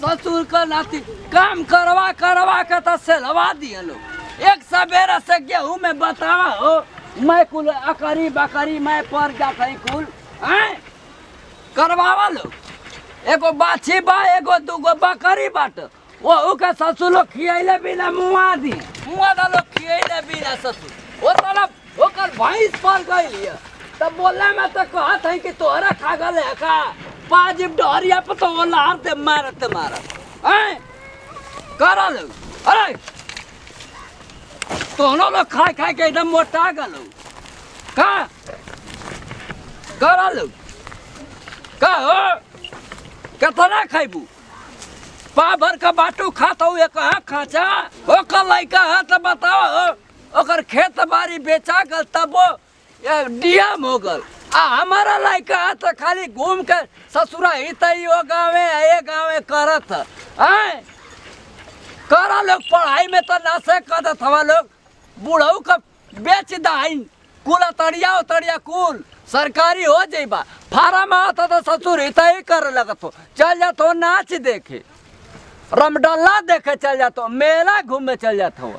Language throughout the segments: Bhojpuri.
ससुर का नाती काम करवा करवा के तो सेलवा दिए लोग। एक सवेरा से गेहूं में बतावा हो मैं कुल अकरी बकरी मैं पर जात है कुल हैं करवावा लोग। एगो बाछी बा एगो दूगो बकरी बाट वो के ससुर लोग खियले बिना मुआ दी मुआ दा लोग खियले बिना ससुर वो तरफ ओकर भैंस पर गई तब बोले में तो कहत है कि तोहरा खा गल है का पाजिब डहरिया पे तो लार दे मारत हैं करा लो। अरे तोहनो लोग खाए खाए के एकदम मोटा गलो का करा लो का हो कितना खाइबू पा भर का बाटू खाता हूँ एक खाचा ओकर लइका है तो बताओ ओकर खेत बाड़ी बेचा गल तब वो डीएम हो गल आ हमारा लइका है तो खाली घूम के ससुरा ही तई वो गाँव ये गाँव करत है करा लोग पढ़ाई में तो नशे करत हवा लोग बूढ़ऊ का बेच दाइन कुल तड़िया कुल सरकारी हो जाइबा फार्म आता तो ससुर ही तई कर लगत हो चल जात हो नाच देखे रमडल्ला देखे चल जात हो मेला घूमे चल जात हो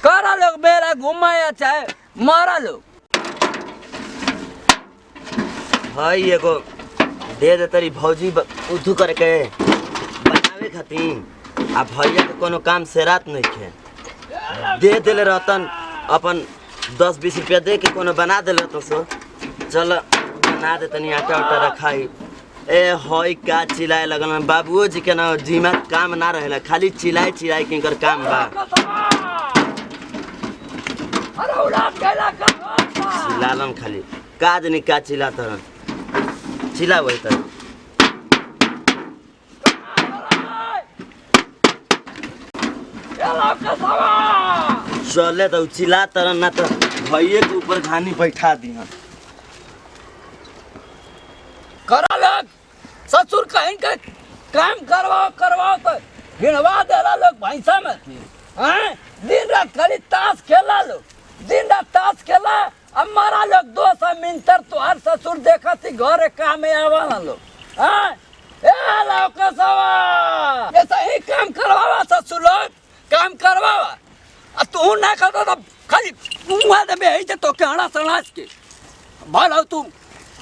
करा लोग मेला घुमाया चाहे मारा लोग भाई एगो दे दे तरी भौजी उद्धू करके बनावे खातिर आ भैया के कोनो काम से रात नहीं खे दे देले रहतन अपन 10-20 रुपया दे के कोनो बना देले तो सो चल बना दे तनी आटा उटा रखाई ए हई का चिल्लाए लगल बाबूओ जी के ना जिमा काम ना रहेला खाली चिल्लाए के कर काम बा चिल्लालन खाली का जनी का चिल्लात रहन चिल्ला वही तर चले तो चिल्ला तरन ना तो भैये के ऊपर घानी बैठा दी करा लोग ससुर कहीं का काम करवाओ तो गिनवा देला लोग भैंसा में हैं दिन रात खाली ताश खेला लोग दिन रात ताश खेला हमारा लोग 200 मिनटर तुहार ससुर देखा थी घर काम आवाला लोग हैं ए लोग कसवा ऐसा ही काम करवावा ससुर लोग काम करवावा आ तू ना करता तो खाली मुंह दे में तो केड़ा सनास के भला तू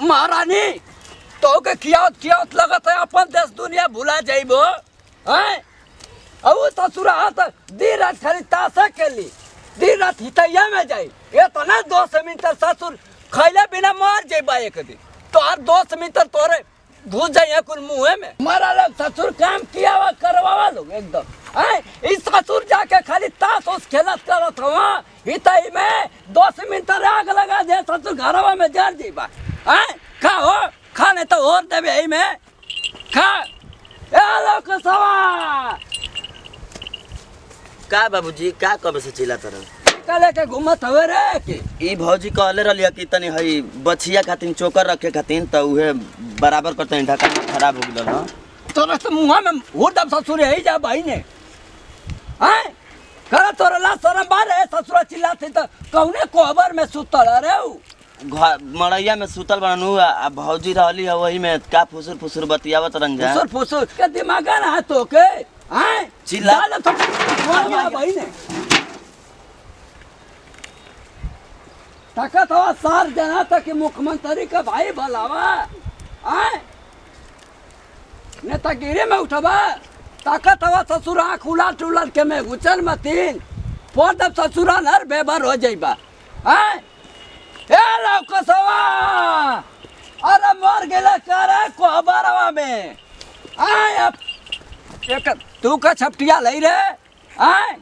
महारानी तो के कियात लगत है अपन देश दुनिया भुला जाइबो हैं अब ससुरा हाथ दिन रात खाली ताशा खेली दिन रात हितैया में जाई ये तो ना 200 मीटर ससुर खैले बिना मर जाइबा एक दिन तो हर 200 मीटर तोरे घुस जाइए कुल मुँह में हमारा लोग ससुर काम किया हुआ करवावा लोग एकदम हैं इस ससुर जाके खाली ताश उस खेलत करत हवा हितई में 200 मीटर आग लगा दे ससुर घरवा में जर जाइबा हैं खा हो खाने तो और देवे ही में खा ए लोग सवा का बाबूजी का कब से चिल्ला तरन काले के घुमत हवे रे कि ई भौजी कहले रहलिया कि तनी हई बछिया खातिर चोकर रखे खातिर त उहे बराबर करते ढका खराब हो गेल ह तोरा तो मुंह में होडम ससुर ही जा भाई ने हैं कर तोरा ला शरम बारे ससुर चिल्लाते त कौने कोबर में सुतल रे उ मड़ैया में सुतल बनू आ भौजी रहली है वही में का फुसुर बतियावत रंजा फुसुर के दिमाग ना तो के हैं चिल्ला तो भाई ने ताकत हवा सार जना तक मुख्यमंत्री का भाई भलावा हैं नेतागिरी में उठवा ताकत हवा ससुर आँख उलट के में घुचल मतीन फोन तब ससुरा नर बेबर हो जाइबा हैं ए लौकसवा अरे मर गेला करे कोहबरवा में आय अब एक तू का छपटिया लई रे आय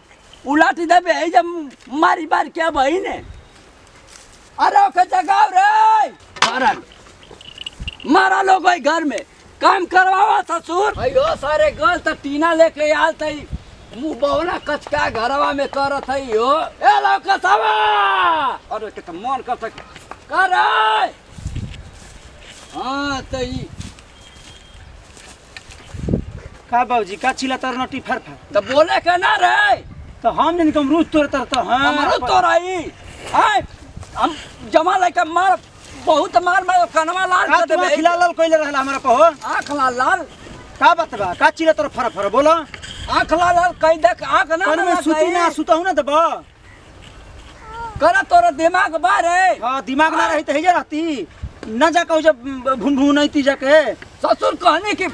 उलाटी देबे ए जब मारी बार क्या भाई ने अरे ओके जगाव रे मारा लोग भाई घर में काम करवावा ससुर अयो सारे गल त टीना लेके आल तई मुंह बहुना कचका घरवा में करत है यो ए लौकसवा अरे के त मन कर सक कर हां तई का बाबूजी का चिल्ला तर नटी फरफर त बोले के ना रे तो हम नहीं कम रोज तोर तर तो हां हमरो तोराई हां हम जमा लेके मार बहुत मार कनवा लाल कर देबे खिला लाल कोइले रहला हमरा को आँख लाल लाल का बात बा का चिल्ला तोर फर फर बोलो आँख लाल कई देख आँख ना कन में सुती ना सुतहु ना दबा करा तोरा दिमाग बारे हां दिमाग ना रही त हे रहती न जा कहू जब भुन भुन नैती जाके ससुर कहने की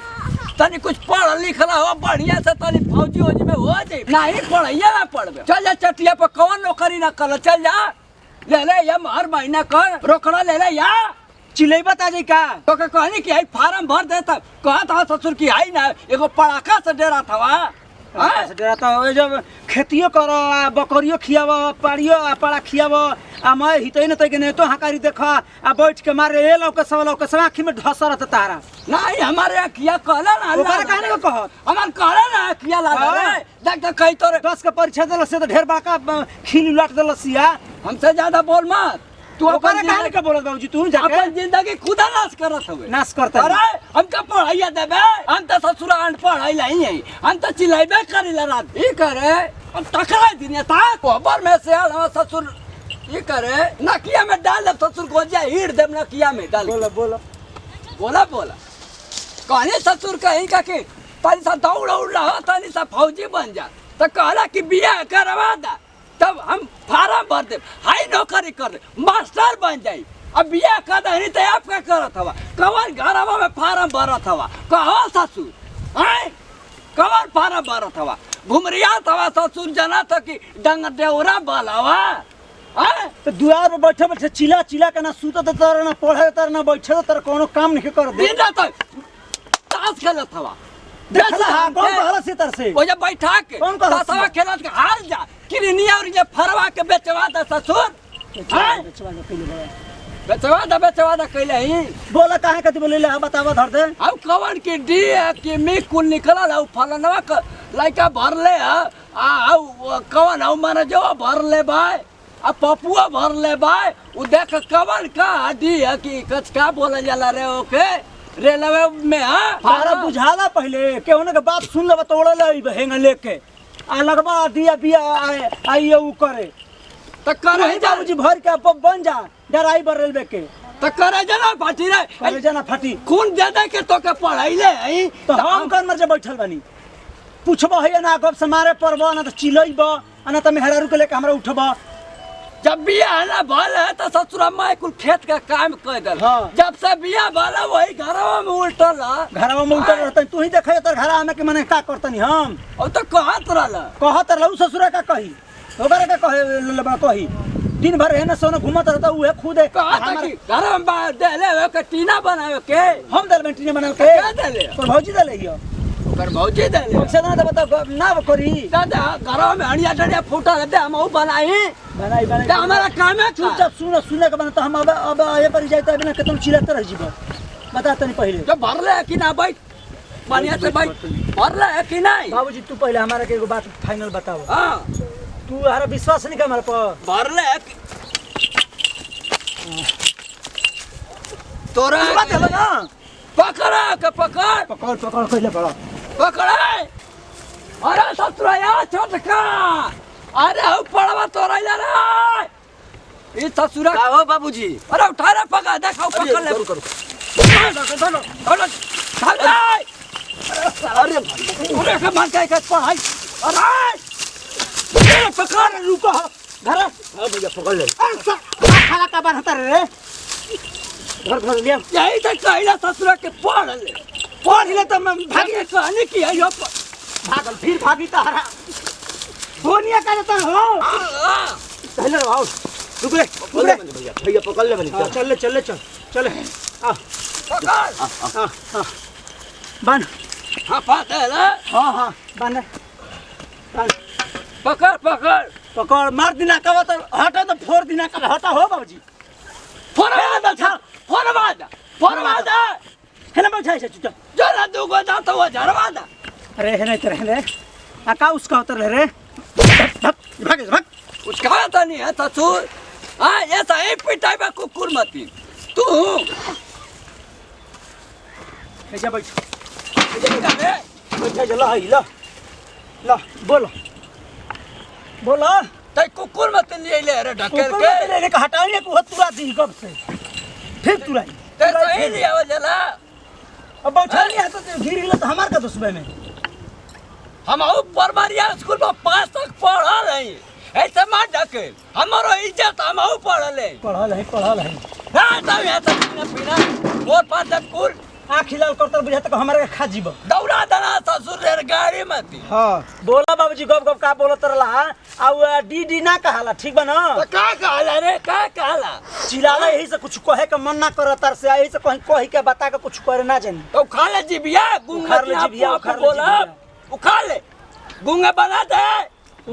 तनी कुछ पढ़ लिखला हो बढ़िया से तनी फौजी ओजी में हो जाए नहीं पढ़ैया ना पढ़बे चल जा चटिया पर कौन नौकरी ना कर चल जा ले ले ये हर महीना कर रोकड़ा ले ले या चिल्लैबा ता जाई का तो के कहनी कि आई फार्म भर दे तब कहत था ससुर की आई ना एगो पड़ाका से डेरा था ऐसे डरा तो जब खेतियो कर बकरियो खियाव पाड़ियो पाड़ा खियाव आ मैं हितै न तै ने तो हकारी देखा आ बैठ के मारे ए लौके सब आँखी में ढसरत तारा नहीं हमारे किया कहला ना ओकरा कहने को कहत हमार कहला ना किया ला रे देख देख कहीं तोरे 10 के परीक्षा देल से तो ढेर बड़का खिल उलट देल सिया हमसे ज्यादा बोल मत तू ओकरा कहने के बोलत बाबूजी तू जाके अपन जिंदगी खुदा नाश करत हवे नाश करता अरे हमका पढ़ाइया देबे हम तो ससुरा अनपढ़ है नहीं है हम तो चिल्लाइबे करिला रात ई करे और टकराई दिन ता कोबर में से आल हम ससुर ई करे नकिया में डाल ससुर को जा हीड़ देम नकिया में डाल बोला बोला बोला बोला कहने ससुर कहीं का कि तनी सा दौड़ उड़ रहा तनी सा फौजी बन जा तो कहला कि बियाह करवा दा तब हम फार्म भर दे हाई नौकरी कर दे मास्टर बन जाई अब बियाह कर दे तो आप क्या करत हवा कवन घरवा में फार्म भरत हवा कहो ससुर हैं कवन फार्म भरत हवा घुमरिया तवा ससुर जना तो कि डंग देवरा बलावा हैं तो दुआर पर बैठे बैठे चिल्ला चिल्ला के ना सुतत तर ना पढ़े तर ना बैठे तर कोनो काम नहीं कर दे दिन रात ताश खेलत हवा देखला हां कौन कहला से तर से वो जब बैठा के कौन कहला ताशवा खेलत के हार जा किरनिया और ये फरवा के बेचवा दे ससुर हैं बेचवा दे कहले ही बोला काहे कति बोले ले बतावा धर दे अब कवन के डी के मी कुल निकलल है फलनवा के लइका भरले है आ कवन है माने जो भरले भाई आ पपुआ भरले भाई उ देख कवन का डी है कि कच का बोले जाला रे ओके रेलवे में हां फारा बुझाला पहले के होने के बात सुन ले तोड़ ले हेंग लेके आ लगवा दिया बिया आई उ करे त करे नहीं बाबूजी भर के बन जा ड्राइवर रेलवे के त करे जना फाटी रे करे जना फाटी खून दे दे के तो के पढ़ाइले है तो हम कर मर जे बैठल बानी पूछबो है ना गप से मारे परबो ना तो चिलैब ना तो मेहरारू के लेके हमरा उठबो जब बियाह ना भल है तो ससुरा माई कुल खेत का काम कर दल हाँ। जब से बियाह भला वही घरवा में उल्टल घरवा में उठल रहत तू ही देखे तर घरा में के मने का करतनी हम और तो कहत रहल कहत रहू ससुरा का कही ओकरा का कहे लबा कही दिन भर है ना सोना घुमत रहता उहे खुद कहत कि घर में दे ले के टीना बनावे के हम दल बेटी ने बना के क्या दे ले तो भौजी दल हियो ओकर भौजी दे ले पैसा ना बता ना करी दादा घरवा में हड़िया डड़िया फूटा दे हम ऊ बनाई बनाई बनाई तो हमारा काम है चुपचाप सुने के बना तो हम अब ये पर जाते बिना केतन चिल्लाते रह जीबो बता तनी पहले जब भरले है कि ना बैठ बढ़िया से बैठ भरले है कि नहीं बाबूजी तू पहले हमारा के एगो बात फाइनल बताओ हां तू हमारा विश्वास नहीं कर हमारे पर भरले है तोरा बात है ना पकड़ा के पकड़ पकड़ पकड़ कइले बड़ा पकड़े अरे ससुराया छोटका अरे पड़वा तोरा रे ई ससुरा का हो बाबूजी अरे उठा रे पकड़ देखो पकड़ ले करू अरे अरे के मान के पढ़ाई अरे पकड़ रुको घर हां भैया पकड़ ले खाला का बार हता रे घर घर लिया यही तो कहला ससुरा के पढ़ ले तो मैं भागे कहने की है यो भागल फिर भागी तारा सोनिया का तो हो पहले आओ रुक रे भैया भैया पकड़ ले बनी चल ले चल ले चल चल आ पकड़ बन हाँ पाते ना हां हां बन पकड़ पकड़ पकड़ मार दिना का तो हटा तो फोड़ दिना का हटा हो बाबूजी फरवादा है ना बैठा है चुटा जरा दू गो जा तो वो झरवादा अरे है नहीं तेरे है आ का उसका उतर ले रे भाग भाग उसका तो नहीं है ससुर हाँ ऐसा ही पिटाई में कुकुर मती तू ऐसा बैठ अरे बैठा चला है ला ला बोलो बोलो ते कुकुर मत लिए ले रे ढकेल ऊपर के ले के हटाइए को तुरा दी कब से फिर तुराई ते सही लिया वो जला अब बैठल नहीं है तो गिर गेल तो हमार का दुश्मन में। हम प्राइमरिया स्कूल में 5 तक पढ़ल है ऐसे मत ढके हमारो इज्जत हम पढ़ल है पढ़ल है ना तब यहाँ तक बिना मोर पास जब कुल आँख हिलाल करतर बुझा तक हमारे खा जीव। दौड़ा देना ससुर रे गाड़ी में थी हाँ बोला बाबूजी गप गप का बोलत रहला आ डी ना कहाला ठीक बा ना। तो का कहला रे का कहला चिल्लाला यही से कुछ कहे के मन ना करत तर से यही से कहीं कही के बता के कुछ करे ना जानी। तो खा ले जिबिया उखाड़ ले जिबिया, उखाड़ ले बोला उखाड़ ले गुंगे बना दे।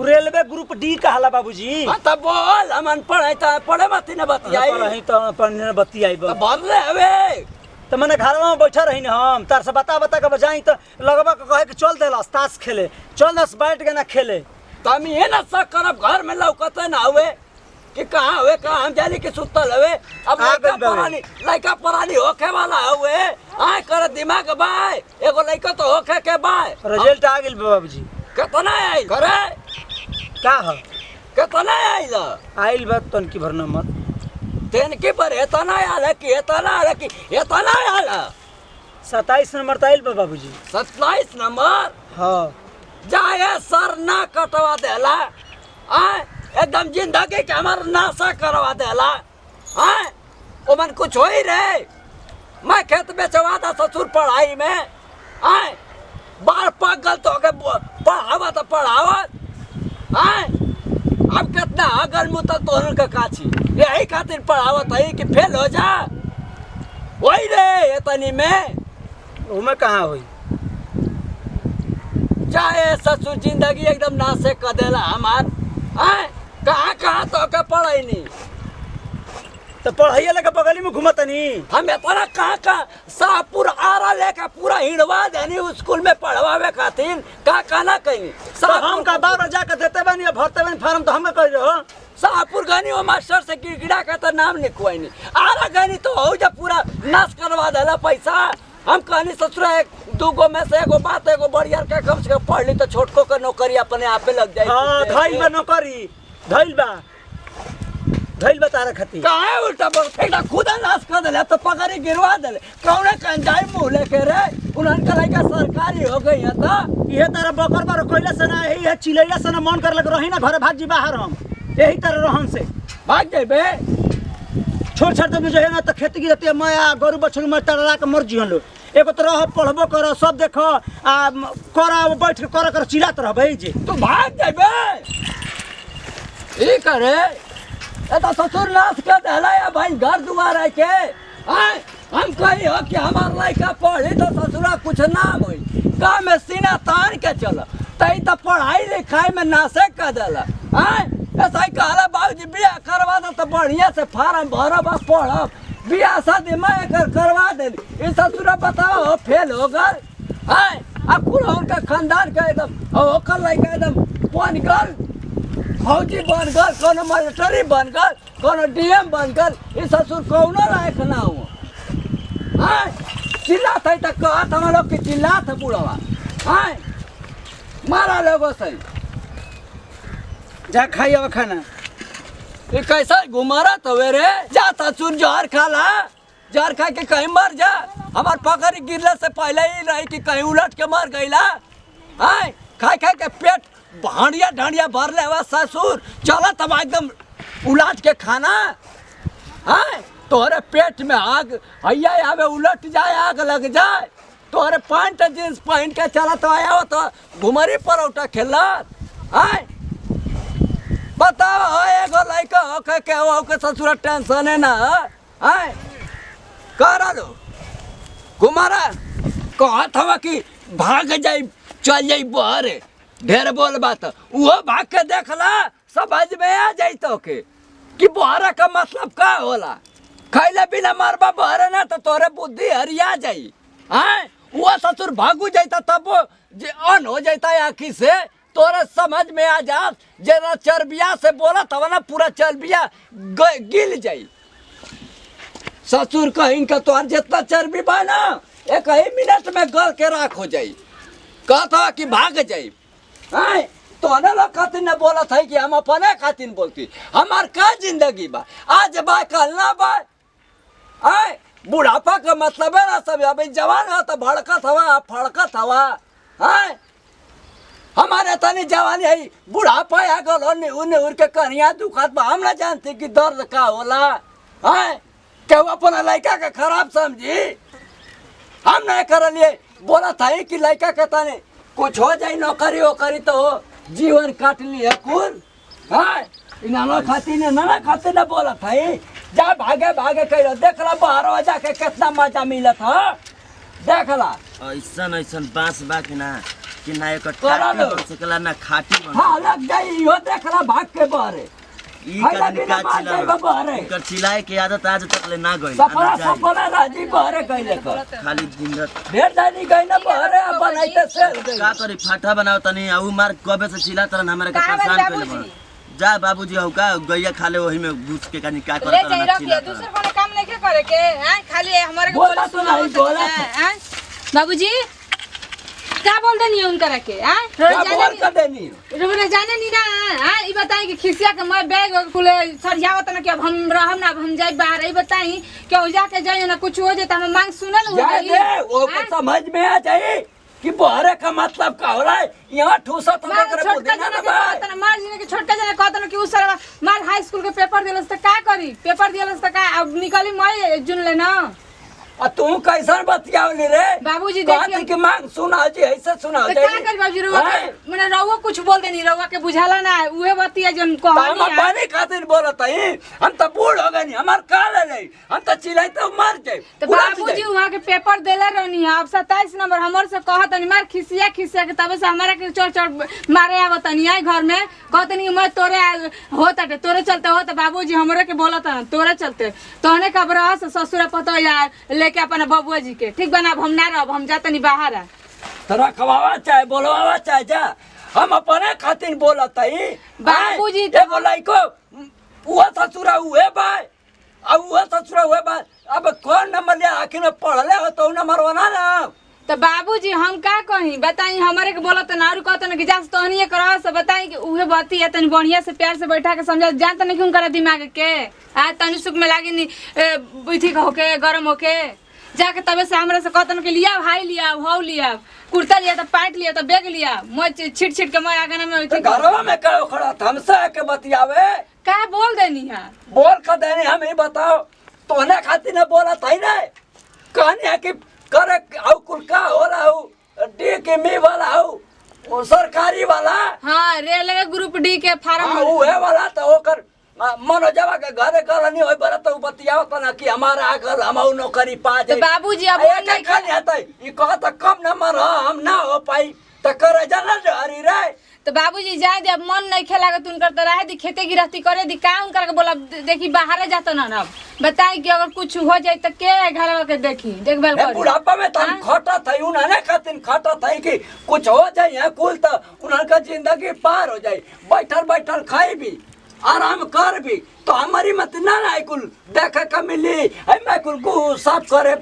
उ रेलवे ग्रुप डी कहाला बाबूजी। हाँ तब बोल हम अनपढ़ है तो पढ़े मत न बतियाई पढ़ही तो पढ़ने बतियाई तो भर ले हवे तो मैंने घर में बैठा रही ना हम तार से बता के बजाई तो लगवा के कहे कि चल देलस ताश खेले चल दस बैठ के ना खेले तो हम ये ना सब करब घर में लौकते ना हुए कि कहाँ हुए कहाँ हम जानी कि सुतल हुए अब लड़का पुरानी होखे वाला हुए आए कर दिमाग बाय एगो लड़का तो होखे के बाय रिजल्ट आ गेल बाबूजी। कितना आई करे का है कितना आई आइल बात तन की भर नंबर तेन के पर इतना आला कि इतना आला कि इतना आला 27 नंबर तो आइल बा बाबूजी। 27 नंबर हाँ जाए सर ना कटवा देला आए एकदम जिंदगी के हमार नाशा करवा देला आए ओमन कुछ हो ही रहे मैं खेत बेचवा था ससुर पढ़ाई में आए बार पागल तो के पढ़ावा तो पढ़ावा आए अब कितना अगल मुतल तोहन का काची यही खातिर पढ़ावत है कि फेल हो जा वही रे इतनी में उमे कहाँ हुई चाहे ससुर जिंदगी एकदम नाशे कर देला हमार आए कहाँ कहाँ तो के पढ़ाई नहीं तो पढ़ाइया लेके बगली में घूमत नहीं हम इतना कहाँ कहाँ शाहपुर आरा लेके पूरा हिड़वा देनी स्कूल में पढ़वावे खातिर का ना कहीं तो हम का बार जाके देते बनी भरते बनी फार्म तो हमें कह रहे हो शाहपुर गनी वो मास्टर से गिड़ा का तो नाम लिखवाई नहीं आरा गनी तो हो जा पूरा नाश करवा देला पैसा हम कहनी ससुरा एक दूगो में से एगो बात एगो बढ़िया के कम से कम पढ़ ली तो छोटको के नौकरी अपने आपे लग जाए। हाँ धइल बा नौकरी धइल बा तारा खती काहे उल्टा बोल फेंका खुदा नाश कर देले तो पगारी गिरवा देले कौने कंजाई मुंह लेके रे उन्हन का लइका सरकारी हो गई है तो ये तारा बकर बार कोइला से ना यही है चिलैला से ना मन कर लग रही ना घरे भाग जी बाहर हम यही तरह रहन से भाग जाबे छोड़ छाड़ दे जो है ना तो खेती की जाती है मैं गरु बछड़ू में तड़ला के मर जीवन लो एगो तो रह पढ़बो कर सब देख कर बैठ के कर चिल्लात रह भाई जी तू भाग जाबे ई करे ए तो ससुर नाश कर देला या भाई घर दुआर है के आए हम कही हो कि हमार लइका पढ़ी तो ससुरा कुछ ना होई का में सीना तान के चल तई तो पढ़ाई लिखाई में नाशे कर देला आए ऐसा ही कहला बाबूजी बियाह करवा दो तो बढ़िया से फार्म भरब पढ़ब बियाह शादी मैं करवा देली ई ससुरा बताओ हो फेल हो गए आए अब पूरा उनका खानदान का एकदम ओकर लइका एकदम बन गल फौजी बन गल कोनो मिलिट्री बन गल कोनो डीएम बन गल ई ससुर कौनो लायक ना हो आए चिल्लात है तो कहत हम लोग की चिल्लात है बुढ़वा आए मारा लोगों से जा खाई अब खाना ये कैसा घुमारा तो रे जा ससुर जहर खाला जहर खा के कहीं मर जा हमार पकड़ी गिरले से पहले ही रही कि कहीं उलट के मर गईला आए खाए खाए के पेट भांडिया ढांडिया भर ले हुआ ससुर चला तब एकदम उलट के खाना आए तोहरे पेट में आग हैया आवे उलट जाए आग लग जाए तोहरे पैंट जींस पहन के चला तो आया हो तो घुमरी परौठा खेला आए बताओ हो एगो लइका होके के हो के ससुर टेंशन है ना आए करा लो कुमारा कहत हवा कि भाग जाई चल जाई बहरे ढेर बोल बात वो भाग के देखला समझ में आ जाई तो के कि बहरा का मतलब का होला खैले बिना मारबा बहरे ना तो तोरे बुद्धि हरिया जाई आए वो ससुर भागू जाता तब वो जे अन हो जाता आखी से तोरे समझ में आ जा जरा चर्बिया से बोला तब ना पूरा चर्बिया गिल जाई ससुर कहीं का तोहर जितना चर्बी बा ना एक ही मिनट में गल के राख हो जाई कहता कि भाग जाई आए तोहने लोग खातिर न बोलत है कि हम अपने खातिर बोलती हमार का जिंदगी बा आज बा कल ना बा आए बुढ़ापा का मतलब है ना सब अभी जवान हो तो भड़कत हवा फड़कत हवा है हमारे तनी जवानी है बुढ़ापा आ गल उन्हें उड़ के करिया दुखत बा हम ना जानते कि दर्द का होला है केहू अपना लड़का के खराब समझी हम नहीं कर लिए बोला था कि लड़का के तने कुछ हो जाए नौकरी वोकरी तो जीवन काट लिए कुल है नाना खाती ने नाना खाती ने बोला था जा भागे भागे कह देखला बाहर जाके कितना मजा मिलत है देखला ऐसन ऐसन बांस बा कि ना एक तोरा टाटी लो। बन सकेला ना खाटी बन हाँ लग गई यो देखला भाग के बाहरे ई हाय का लगी निका ना मार जाएगा बाहरे। चिल्ला चिल्लाए के आदत आज तक ले ना गई सपना सपना राजी बाहरे गईले कर खाली दिन रात ढेर जानी गई ना बाहरे अब बनाइते से का करी फाटा बनाओ तनी आऊ मार कबे से चिल्ला तरन हमरा के कहाँ परेशान बन कइले बाबूजी? बड़ जा बाबूजी हौ का गैया खाले ओही में घुस के कनी का ले करत जाई ना रख चिल्ला ले दूसर कोनो काम नहीं के करे के हैं खाली हमारे के बोला बोले तो नहीं, बोला तो। हैं बाबूजी क्या बोल देनी उनका रखे हैं क्या बोल कर देनी रोने जाने नहीं ना हैं ई बताई कि खिसिया के मैं बैग कुले सरियावत ना कि अब हम रहम ना अब हम जाई बाहर ई बताई कि हो जाके जाई ना कुछ हो जाए त हम मांग सुनल हो जाए दे वो को समझ में आ जाए कि बाहरे का मतलब का होला यहाँ ठूसा तो मार करे छोटका बुद्धि ना जना के भाई कहत ना मार जी के छोटका जना कहत ना कि उ सारा मार हाई स्कूल के पेपर देलस त का करी पेपर देलस त का अब निकली मैं जुन ले ना आ तू कैसन बतियावली रे बाबूजी कहती देखिए कि मांग सुना जी ऐसे सुना तो जाए का करी बाबूजी रउआ हैं? मने रउआ कुछ बोल देनी रउआ के बुझाला ना उहे बतिया जन तो हम कहनी है पानी खातिर बोलत हई हम तो बूढ़ हो गए हमर का ले हम तो चिल्लाई तो मर जाए तो बाबूजी वहां के पेपर देले रहनी है अब 27 नंबर हमर से कहत नहीं मार खिसिया खिसिया के तबे से हमारा के चोर चोर मारे आवत नहीं है घर में कहत नहीं मैं तोरे होता तोरे चलते हो तो बाबूजी हमरे के बोलत न तोरे चलते तोहने कबरा से ससुर पतो यार लेके अपना बबुआ जी के ठीक बना अब हम ना रहब हम जातनी बाहर है तोरा खवावा चाहे बोलवावा चाहे जा हम अपने खातिर बोलत हई बाबूजी तो एगो लइको उहा ससुरा उहे बा अब उहा ससुरा उहे बा अब कौन नंबर ले आखिर में पढ़ले हो तो नंबर बना ना तो बाबूजी हम का कही बताई हमारे के बोलत ना और कहत ना कि जा तोहनी करा से बताई कि उहे बाती है तनी बढ़िया से प्यार से बैठा के समझा जानत नहीं क्यों करे दिमाग के आ तनी सुख में लागे नी बुद्धि होके गरम होके जाके तबे से हमरा से कहतन के लिया भाई लिया हौ लिया कुर्ता लिया तो पैंट लिया तो बैग लिया मैं छिट छिट के मैं आगे में तो घरवा में का खड़ा था हमसे के बतियावे का बोल देनी है बोल कर देनी हम ही बताओ तोहने खातिर न बोला था ना कहनी है कि करे औ कुल का होला हो डी के मी वाला हो वो सरकारी वाला हाँ रेलवे ग्रुप डी के फार्म उहे वाला तो ओकर मनोजवा के घरे करनी होई बरा तो बतियाओ त ना कि हमारा आगल हम नौकरी पा तो जाए बाबूजी अब एक एक खाली आते ई कहत कम नंबर हम ना हो पाई त करे जनल हरी रे तो बाबूजी जाए दे अब मन नहीं खेला तो उनकर तो रहे दी खेती गिरहती करे दी का उनकर के बोला देखी बाहर जाता ना अब बताई कि अगर कुछ हो जाए तो के घर के देखी देखभाल ए करी बुढ़ापा में तुम खटत है उन्हें खातिर खटत है कि कुछ हो जाए कुल तो उनका जिंदगी पार हो जाए बैठल बैठल खाई भी आराम कर भी तो हमारी मत ना ना कुल देखे का मिली है मैं कुल को साफ करे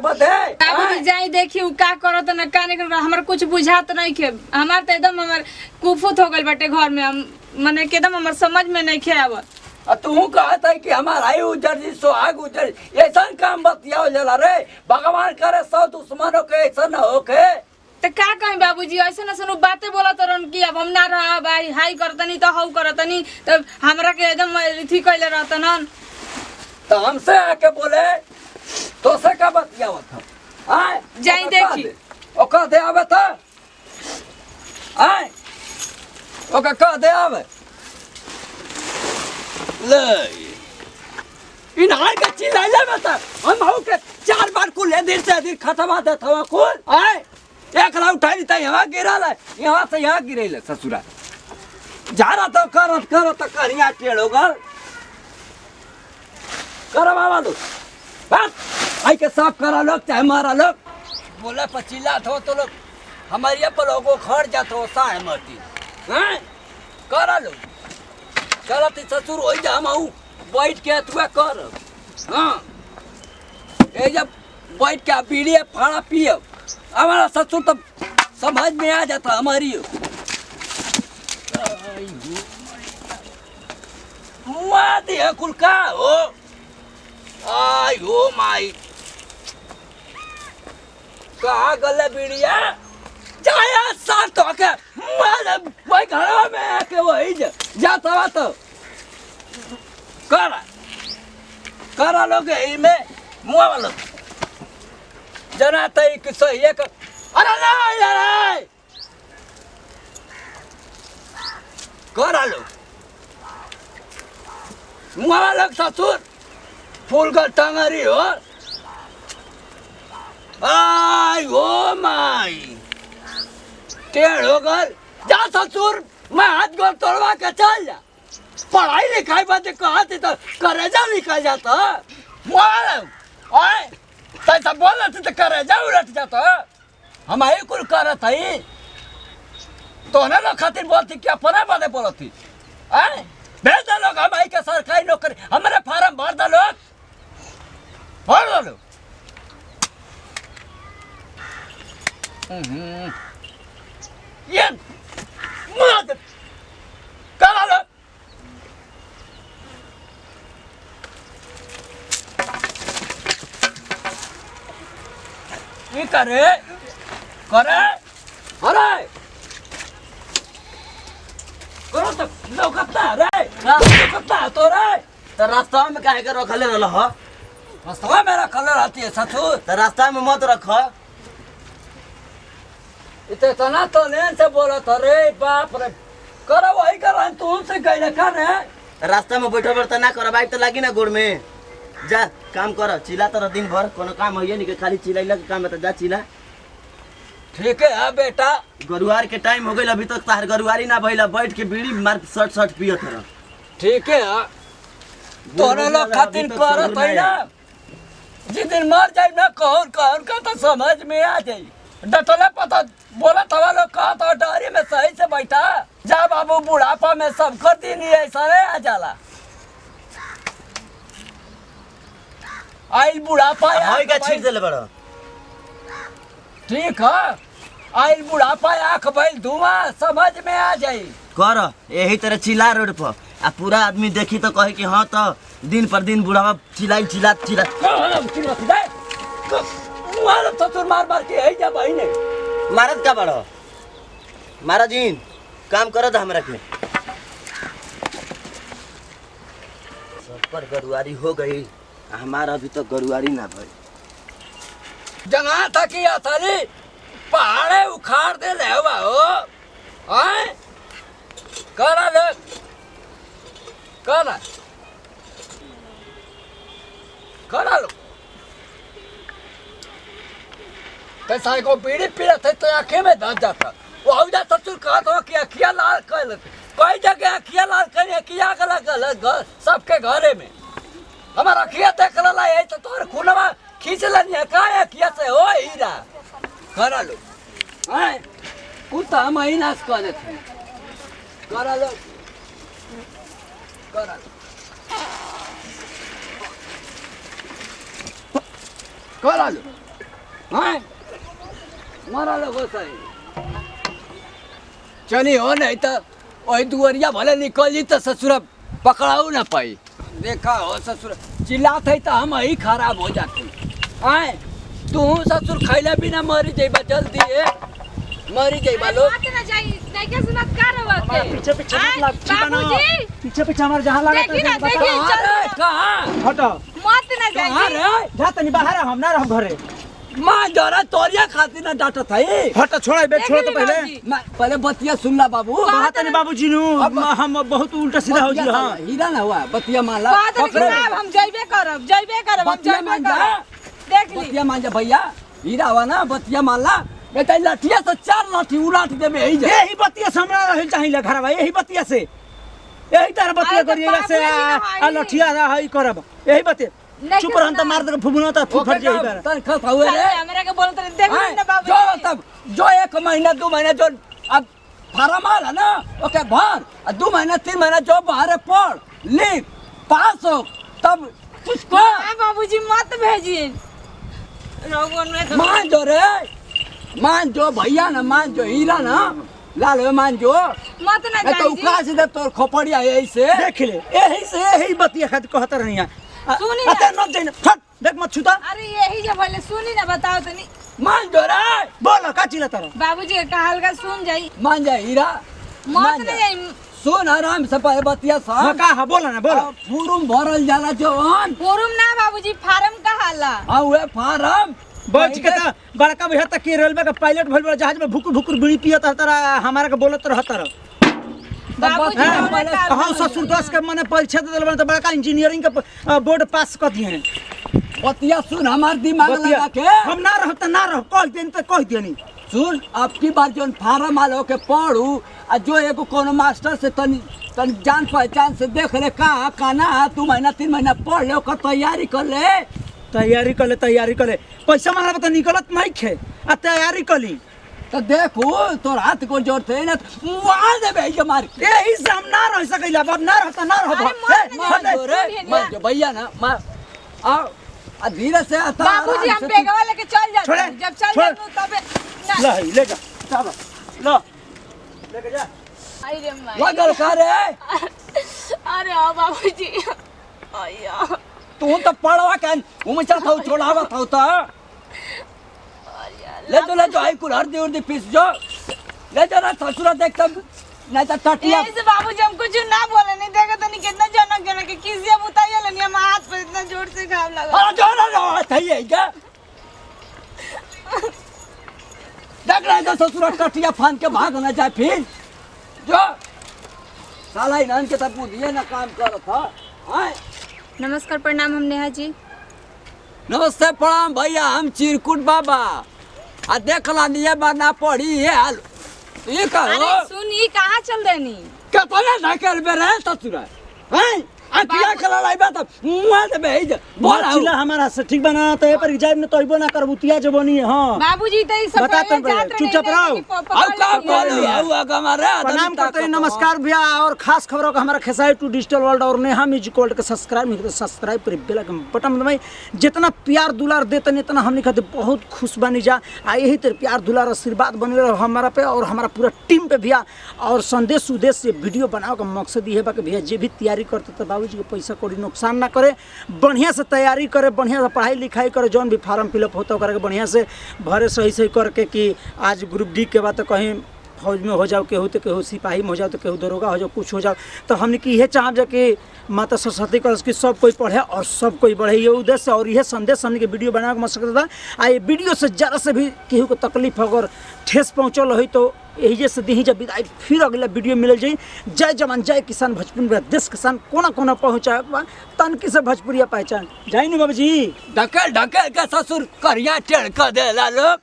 बदे बाबूजी जाई देखी उ का करो तो ना का नहीं करो हमरा कुछ बुझात नहीं के हमार तो एकदम हमर कुफुत हो गइल बाटे घर में हम माने के एकदम हमर समझ में नहीं खे आवत तू कहत है कि हमारा आई उजर जी सुहाग उजर ऐसा काम बतियाओ जला रे भगवान करे 100 दुश्मनों के ऐसा न होके तो का कहीं बाबूजी ऐसे न सुनो बातें बोला तो रन की अब हम ना रह भाई हाई करतनी तो हौ करतनी तो हमरा के एकदम थी कइले रहतन तो हमसे आके बोले तो से का बतियावत था आए जाई देखी ओका दे आवे था आए ओका का दे आवे ले इन हार के चिल्लाइले बता हम हौ के 4 बार को ले देर से देर खत्म देत हवा कुल आए एक ला उठाई था यहाँ गिरल है यहाँ से यहाँ गिरेले ससुरा जा रहा तो करो तो करिया टेढ़ हो गल करो बाबा लोग बस आई के साफ करा लोग चाहे मारा लोग बोले पचीला थो तो लोग हमारे पर लोगों खड़ जाते हो साहे मती हैं करा लोग चलो ती ससुर हो जा हम बैठ के तुआ कर हाँ ये जब बैठ के बीड़ी फाड़ा पियो हमारा ससुर तो समझ में आ जाता हमारी मुआ दिया कुल का हो आई हो माई कहाँ गले बीड़िया जाया साथ तो के मारे वही घर में आके वही जाता हुआ तो करा लोग में मुआ वालों जना तई किसो ये कर अरे नहीं करा लो मुआ वालों ससुर फूल का टंगरी हो आई ओ माई टेढ़ हो गल जा ससुर मैं हाथ गोल तोड़वा के चल जा पढ़ाई लिखाई बात कहा थी तो करेजा निकल जाता मोबाइल ओए तैसा बोल रहे थे तो करेजा उलट जाता हम आई कुल करत हई तो ना लोग खातिर बोलती क्या परा बातें बोलती आए भेज दो लोग हम आई के सरकारी नौकरी हमारे फार्म भर दो लोग ये मत करा लो ये करे अरे करो तो लौकता रे लौकता तो रे तो रास्ता में काहे के रखले रहल ह रास्ता मेरा कलर आती है ससुर तो रास्ता में मत रख इतना तो लेन से बोला था रे बाप रे करो वही करा तू से कहले कर रे रास्ता में बैठल बैठल ना कर बाइक तो लागी ना गोड़ में जा काम कर चिल्ला तर दिन भर कोनो काम होइए नहीं के खाली चिल्लाइला के काम है तो जा चिल्ला ठीक है हाँ बेटा गरुआर के टाइम हो गई अभी तक तार गरुआरी ना भइला बैठ के बीड़ी मार सट पियत रह ठीक है हाँ तोरा लोग खातिर करत है ना जिस दिन मर जाए ना कौन का तो समझ में आ जाए डटले पता बोला तवा लोग कहा तो डायरी में सही से बैठा जा बाबू बुढ़ापा में सब कर दिन ऐसा रे आ जाला आइल बुढ़ापा होई का छीट देले बड़ ठीक है आइल बुढ़ापा आँख बैल धुआं समझ में आ जाई कर यही तरह चिल्ला रोड पर आ पूरा आदमी देखी तो कहे कि हाँ तो दिन पर दिन बुढ़ावा चिल्ला ससुर मार के है जा भाई ने मारत का बड़ मारा जीन काम करत हमरा के सब पर गरुआरी हो गई हमारा अभी तक गरुआरी ना भई जंगा था कि असली पहाड़े उखाड़ दे ले हो आए करा ले करा लो कैसा को बीड़ी पीड़ा थे तो आंखें में दर्द जाता वो हो जा ससुर कहा तो कि अखिया लाल कर कोई जगह अखिया लाल कर अखिया गलत सबके घरे में हमारा अखिया देख ला यही तो तोर खूनवा खींच लिया का अखिया से हो हीरा करा लो हैं कुत्ता हम ही नाश कर देते करा लो हैं मारा लो वो सही चली हो नहीं तो वही दुआरिया भले निकल जी तो ससुर पकड़ाऊ ना पाई देखा हो ससुर चिल्लात है तो हम ही खराब हो जाती आए तू ससुर खैला बिना मरी जाइबा जल्दी मरी जाइबा लोग पीछे मत लग पीछे हमारे जहाँ लगा कहाँ हटो मत ना कहाँ जाइए रे जा तनी बाहर हम ना रह घरे माँ जरा तोरिया खाती ना डांटत है हटो छोड़ बे छोड़ तो पहले पहले बतिया सुन ला बाबू कहा तनी बाबूजी नु हम बहुत उल्टा सीधा हो जी हां हीरा ना हुआ बतिया मान ला हम जइबे करब हम बतिया जइबे मान जा करब देख ली बतिया मान जा भैया हीरा हुआ ना बतिया मान ला बेटा लाठिया से 4 लाठी उलाट दे में यही बतिया से हमरा रहे चाहिए घरवा यही बतिया से यही तरह बतिया करिएगा से आ लठिया रही करब यही बतिया चुप रहन त मार दे फुबुना त फुफट जाई बार तन खस हुए रे हमरा के बोलत देख ली ना बाबू जो तब जो 1 महीना 2 महीना जो अब फार्म आला ना ओके भर 2 महीना 3 महीना जो बाहर पढ़ लिख पास हो तब किसको बाबूजी मत भेजिए रोगन में मान जो रे मान जो भैया ना मान जो हीरा ना लाल मान जो मत ना तो जाइए उकास दे तोर खोपड़िया यही से देख ले यही बतिया खात कहत रहिया सुनी ना। अते न जाइन फट देख मत छुता अरे यही जब भले सुनी ना बताओ तनी मान जो रे बोलो का चिल्ला तारो बाबूजी का हल्का सुन जाई मान जा हीरा मत मान नहीं जा। जाई सुन आराम से पाए बतिया हां साहब का हां बोलो ना बोलो फूरुम भरल जाला जवान फोरम ना बाबूजी फार्म का हाला हाँ वे फार्म बैठ के त बड़का भैया तक के रेलवे का पायलट भइल बा जहाज में भुकुर भुकुर बीड़ी पियत तारा हमारा के बोलत रहत रह बाबूजी हाँ, हमरे पहले- का- हाँ ससुर दस के मने परीक्षा दे देल त बड़का इंजीनियरिंग के बोर्ड पास कर दिए बतिया सुन हमार दिमाग लगा के हम ना रह त ना रह कह देनी त कह देनी सुन अब की बार जोन फार्म आलो के पढ़ू आ जो एगो कोनो मास्टर से तनी तनी जान पहचान से देख ले का काना तू महीना 3 महीना पढ़ ले ओकर तैयारी कर ले तैयारी कर ले पैसा मांगला बता निकलत नहीं खे आ तैयारी कर ली तो देखो तोर हाथ को जोर थे ना मार दे भैया मार के यही से हम ना रह सकिला बाप ना रहता ना रह अरे मार ना मार जाए, दो रे सुन मार जो भैया ना मार आओ आ धीरे से आता बाबूजी हम बेगवा लेके चल जाते छोड़े, हैं। जब चल छोड़। जाते तबे ना- ला ले जा चलो लो लेके जा आई रे माई लगल का रे अरे हाँ बाबूजी आया तू तो पढ़वा के उमचा था छोड़ावा था तो ले जो आई कुल हरदी उर्दी पीस जो ले जो ना ससुरा देख तब नहीं तो टटिया ऐसे बाबूजी हम कुछ ना बोले नहीं देखा तो नहीं कितना जनक जनक के किसी अब उतारिए लेनी हम हाथ पर इतना जोर से घाव लगा अरे जो ना था ये क्या देख रहे तो ससुरा टटिया फान के भाग ना जाए फिर जो साला इन्हन के तब दिए ना काम कर था हाँ नमस्कार प्रणाम हम नेहा जी नमस्ते प्रणाम भैया हम चिरकुट बाबा आ देखला नहीं बार ना पढ़ी है हाल ये अरे कहो सुन ये कहाँ चल देनी कितना ढकेल में रहे ससुरा हैं अखिया खला लाई बात मुंह से भेज बोल चिल्ला हमारा से ठीक बना तो पर एग्जाम में तोइबो ना करबुतिया जो बनी हां बाबूजी तो ये सब बता पहले तुम जात रहे चुपचाप नहीं, रहो। कि प- अब पकड़ का लिया। बोल हुआ हमारे प्रणाम करते हैं नमस्कार भैया और खास खबरों का हमारा खेसारी टू डिजिटल वर्ल्ड और नेहा म्यूजिक वर्ल्ड के सब्सक्राइब नहीं करते सब्सक्राइब कर बेल आइकन बटन दबाई जितना प्यार दुलार देते हैं इतना हमने कहते बहुत खुश बनी जा आ यही तरह प्यार दुलार आशीर्वाद बने रहो हमारा पे और हमारा पूरा टीम पे भैया और संदेश उद्देश्य से वीडियो बनाओ का मकसद ये बा कि भैया जे भी तैयारी करते तो बाबूजी के पैसा कौड़ी नुकसान ना करे बढ़िया से तैयारी करे बढ़िया से पढ़ाई लिखाई करे जौन भी फार्म फिलअप होता है करके बढ़िया से भरे सही सही करके कि आज ग्रुप डी के बाद तो कहीं फौज में हो जाओ केहू तो केहू सिपाही में हो जाओ तो केहू दरोगा हो जाओ कुछ हो जाओ तो हमने की यह चाह जा कि माता सरस्वती कर कि सब कोई पढ़े और सब कोई बढ़े ये उद्देश्य और यह संदेश हमने के वीडियो बनाने का मकसद था आ ये वीडियो से ज़्यादा से भी केहू को तकलीफ अगर ठेस पहुँचल हो तो यही से दी जब विदाई फिर अगला वीडियो मिल जाई जय जवान जय किसान भोजपुरी देश किसान कोना कोना पहुँचा तनकी से भोजपुरिया पहचान जाई ना बाबूजी ढकेल ढकेल के ससुर करिया टेढ़ कर दे ला लोग